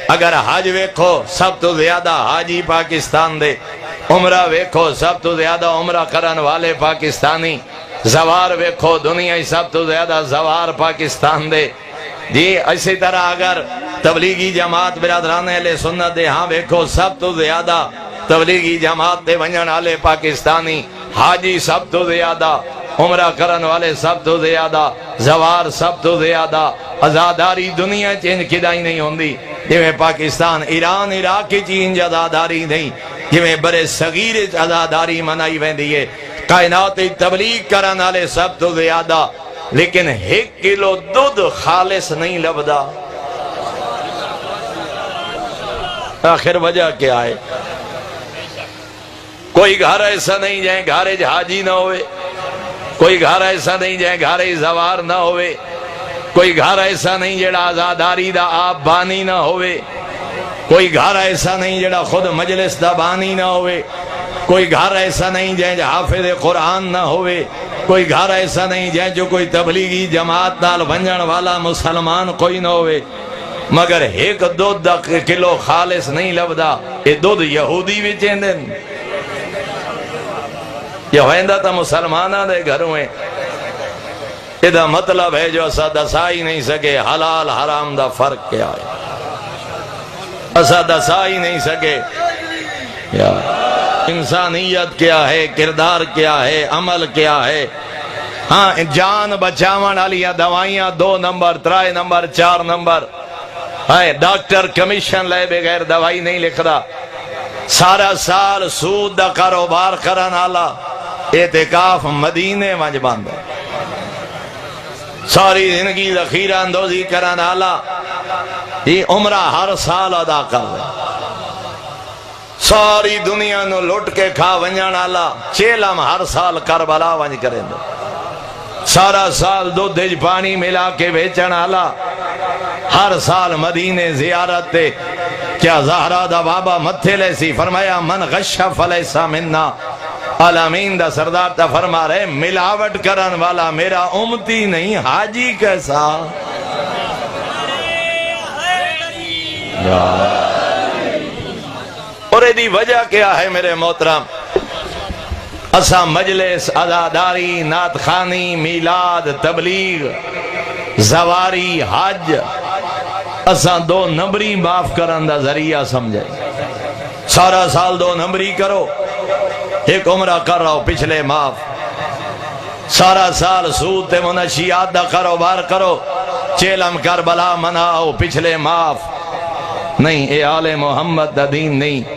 اگر حج ویکھو سب تو زیادہ حاجی پاکستان دے، عمرہ ویکھو سب تو زیادہ عمرہ کرن والے پاکستانی، زوار ویکھو دنیا ہی سب تو زیادہ زوار پاکستان دے۔ جی اسی طرح اگر تبلیغی جماعت برادران اہل سنت دے ہاں ویکھو سب تو زیادہ تبلیغی جماعت دے ونجن والے پاکستانی، حاجی سب تو زیادہ، عمرہ کرن والے سب تو زیادہ، زوار سب تو زیادہ، ازاداری دنیا چینج کدائی نہیں ہوندی جویں پاکستان ایران عراق کی چینج ازاداری نہیں، جویں برے صغیر ازاداری منائی ویندی ہے۔ کائنات تبلیغ کرن والے سب تو زیادہ، لیکن 1 کلو دودھ خالص نہیں لبدا۔ آخر وجہ کیا ہے؟ کوئی گھر ایسا نہیں جائیں گھارے حاجی نہ ہوئے، کوئی گھر ایسا نہیں جائیں گھارے زوار نہ ہوئے، کوئی گھر ایسا نہیں جڑا آزاداری دا آپ بانی نہ ہوئے، کوئی گھر ایسا نہیں جڑا خود مجلس دا بانی نہ ہوئے، کوئی گھر ایسا نہیں جائیں جو حافظ قرآن نہ ہوئے، کوئی گھر ایسا نہیں جائیں جو کوئی تبلیغی جماعت نال ونجن والا مسلمان کوئی نہ ہوئے، مگر 1 دودھ کلو خالص نہیں لبدا۔ یہ دودھ یہودی بھی چیندن، یہ ہوئندہ تا مسلمانہ دے گھروں ہیں۔ یہ مطلب ہے جو اسا دسا ہی نہیں سکے حلال حرام دا فرق کیا ہے، اسا دسا ہی نہیں سکے انسانیت کیا ہے، کردار کیا ہے، عمل کیا ہے۔ ہاں جان بچاون والی دوائیاں 2 نمبر 3 نمبر 4 نمبر ہے، ڈاکٹر کمیشن لے بغیر دوائی نہیں لکھ رہا، سارا سال سود دا کاروبار کرن والا اعتکاف مدینے وج بند، ساری زندگی ذخیرہ اندوزی کرن والا یہ عمرہ ہر سال ادا کر رہا، ساری دنیا نو لٹ کے کھا ونجن والا چیلم ہر سال کربلا ونج کریں دو، سارا سال دودھ پانی ملا کے بیچن والا ہر سال مدینے زیارت تے کیا زہرا دا بابا متھے لے سی، فرمایا من غش فلیسا منا، عالمین دا سردار تا فرما رہے ملاوٹ کرن والا میرا امتی نہیں، حاجی کیسا؟ اور ایدی وجہ کیا ہے میرے محترم؟ اسا مجلس، عزاداری، نعت خوانی، میلاد، تبلیغ، زواری، حج اسا 2 نمبری معاف کرن دا ذریعہ سمجھے، سارا سال 2 نمبری کرو، 1 عمرہ کر رہا ہو پچھلے معاف، سارا سال سود تے منشیات دا کاروبار کرو، چیلم کربلا مناؤ پچھلے معاف، نہیں اے آل محمد دا دین نہیں۔